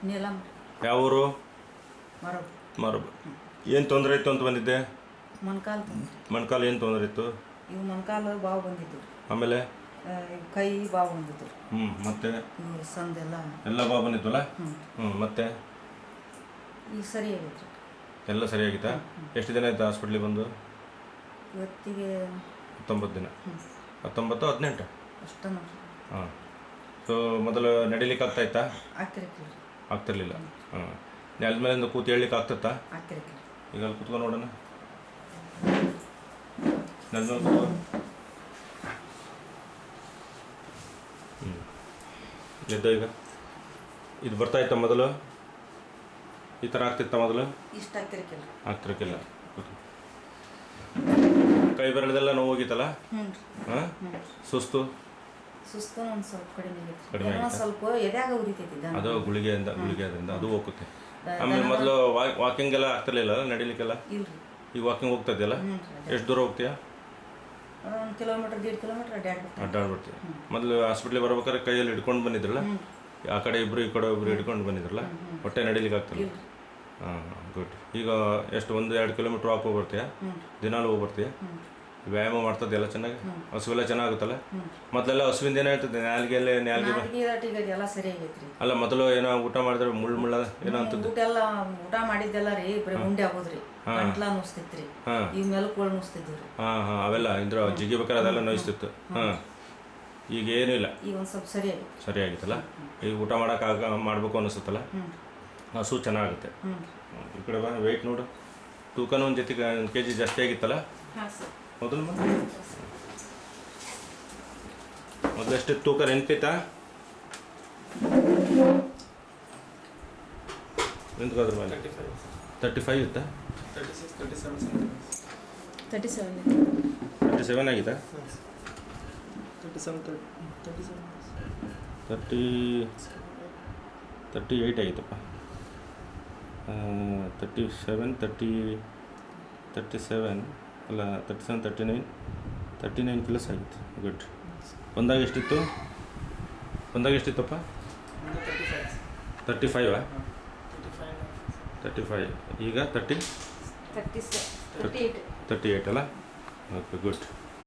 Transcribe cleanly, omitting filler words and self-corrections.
ನೀಲಂ ಯಾವ ಊರು? ಮರಬ್ ಮರಬ್. ಏನು ತೊಂದರೆ ಇತ್ತು ಅಂತ ಬಂದಿದ್ದೆ? ಮೊಣಕಾಲು ತೊಂದರೆ. ಮೊಣಕಾಲು ಏನು ತೊಂದರೆ ಇತ್ತು? ಇವು ಮೊಣಕಾಲು ಬಾವು ಬಂದಿದ್ದು, ಆಮೇಲೆ ಕೈ ಬಾವು ಬಂದಿದ್ದು, ಮತ್ತೆ ಇವು ಸಂದೆಲ್ಲ ಎಲ್ಲ ಬಾವು ಬಂದಿತ್ತಲ್ಲ. ಮತ್ತೆ ಈಗ ಸರಿ ಆಗೈತೆ. ಎಲ್ಲ ಸರಿಯಾಗಿತ್ತಾ? ಎಷ್ಟು ದಿನ ಆಯ್ತು ಹಾಸ್ಪಿಟ್ಲಿಗೆ ಬಂದು? ಇವತ್ತಿಗೆ 19 ದಿನ. 19 18 ಅಷ್ಟ ನೋಡ್ರಿ. ಹಾಂ. ಸೊ ಮೊದಲು ನಡಿಲಿಕ್ಕೆ ಆಗ್ತಾಯಿತ್ತಾ? ಆಗ್ತಿರ್ಕಿಲ್ಲ. ಆಗ್ತಿರ್ಲಿಲ್ಲ. ಹಾಂ. ನೆಲದ ಮೇಲಿಂದ ಕೂತು ಹೇಳಲಿಕ್ಕೆ ಆಗ್ತತ್ತಾ? ಆಗ್ತಿರ್ಕಿಲ್ಲ. ಈಗ ಅಲ್ಲಿ ಕೂತ್ಕೊಂಡು ನೋಡೋಣ. ನೆಲದ ಮೇಲೆ ಕೂತ್ಕೊ. ಎದ್ದ ಈಗ. ಇದು ಬರ್ತಾಯಿತ್ತ ಮೊದಲು? ಈ ಥರ ಆಗ್ತಿತ್ತ ಮೊದಲು? ಇಷ್ಟ ಆಗ್ತಿರ್ಕಿಲ್ಲ. ಆಗ್ತಿರ್ಕಿಲ್ಲ. ಕೈ ಬೆರಳದೆಲ್ಲ ನೋವು ಹೋಗಿತ್ತಲ್ಲ? ಹಾಂ. ಸುಸ್ತು ಒಂದು ಸ್ವಲ್ಪ ಕಡಿಮೆ ಕಡಿಮೆ ಆಗೈತೆ. ಆಗೈತಾ? ಸ್ವಲ್ಪ ಎದ್ಯಾಗ ಉರಿತೈತಿ ಅದು ಗುಳಿಗೆಯಿಂದ ಅದು ಹೋಗುತ್ತೆ. ಆಮೇಲೆ ಮೊದಲು ವಾಕಿಂಗ್ ಎಲ್ಲ ಆಗ್ತಿರ್ಲಿಲ್ಲ ನಡಿಲಿಕ್ಕೆಲ್ಲ? ಇಲ್ರಿ. ಈಗ ವಾಕಿಂಗ್ ಹೋಗ್ತಾ ಇದೆಯಲ್ಲ? ಎಷ್ಟು ದೂರ ಹೋಗ್ತೀಯಾ? 1 ಕಿಲೋಮೀಟರ್ 1.5 ಕಿಲೋಮೀಟರ್ ಅಡ್ಡಾಡ್ಬಿಡ್ತೀವಿ. ಮೊದಲು ಹಾಸ್ಪಿಟ್ಲಿಗೆ ಬರ್ಬೇಕಾದ್ರೆ ಕೈಯಲ್ಲಿ ಹಿಡ್ಕೊಂಡು ಬಂದಿದ್ರಲ್ಲ? ಆ ಕಡೆ ಇಬ್ಬರು ಈ ಕಡೆ ಒಬ್ರು ಹಿಡ್ಕೊಂಡು ಬಂದಿದ್ರಲ್ಲ? ಹೊಟ್ಟೆ ನಡಿಲಿಕ್ಕೆ ಆಗ್ತಿಲ್ಲ? ಹಾಂ ಗುಡ್. ಈಗ ಎಷ್ಟು 1-2 ಕಿಲೋಮೀಟ್ರ್ ವಾಕ್ ಹೋಗ್ಬರ್ತೀಯಾ? ದಿನಾಲು ಹೋಗ್ಬರ್ತೀಯಾ? ವ್ಯಾಯಾಮ ಮಾಡ್ತದೆ ಎಲ್ಲ ಚೆನ್ನಾಗಿ? ಹಸುವೆಲ್ಲ ಚೆನ್ನಾಗುತ್ತಲ್ಲ? ಮೊದಲೆಲ್ಲ ಹಸುವಿಂದ ಏನೋ ಹೇಳ್ತದೆ ನಾಲ್ಗೆ ಎಲ್ಲ ಸರಿ ಆಗೈತ್ರಿ. ಅಲ್ಲ ಮೊದಲು ಏನೋ ಊಟ ಮಾಡಿದ್ರೆ ಮುಳ್ಳ ಏನೋ ಅಂತದ್ದು? ಊಟ ಮಾಡಿದ್ದೆಲ್ಲ ರೀ ಬರೀ ಉಂಡೆ ಆಗೋದ್ರಿ. ಗಂಟ್ಲ ನುಸ್ತಿತ್ರಿ. ಈ ಮೆಲುಕುಗಳು ನುಸ್ತಿದ್ವಿ. ಹಾಂ ಅವೆಲ್ಲ ಇದ್ರ ಜಿಗಿಬೇಕಾದ್ರೆ ಅದೆಲ್ಲ ನೋಯಿಸ್ತಿತ್ತು. ಹಾಂ. ಈಗ ಏನೂ ಇಲ್ಲ. ಈಗ ಒಂದು ಸ್ವಲ್ಪ ಸರಿ ಆಗಿತ್ತಲ್ಲ? ಈಗ ಊಟ ಮಾಡಬೇಕು ಅನಿಸುತ್ತಲ್ಲ? ಹಸು ಚೆನ್ನಾಗುತ್ತೆ. ಈ ಕಡೆ ಬಾ, ವೆಯ್ಟ್ ನೋಡು. ತೂಕನೂ ಒಂದು ಜೊತೆಗೆ 1 kg ಜಾಸ್ತಿ ಆಗಿತ್ತಲ್ಲ ಮೊದಲು? ಮೊದಲು ಎಷ್ಟು ತೂಕ ನೆನಪಿತ್ತಾ? ನಿಂತ್ಕೋದ್ರ ಮೇಲೆ 35 ಇತ್ತಾ? 37 ಆಗಿತ್ತಾ? 38 ಆಗಿತ್ತಪ್ಪ. 37 ಅಲ್ಲ 37 39 ಪ್ಲಸ್ ಆಗಿತ್ತು. ಗುಡ್. ಬಂದಾಗ ಎಷ್ಟಿತ್ತಪ್ಪ? 35. 35. ಈಗ 38 ಅಲ್ಲ? Okay good.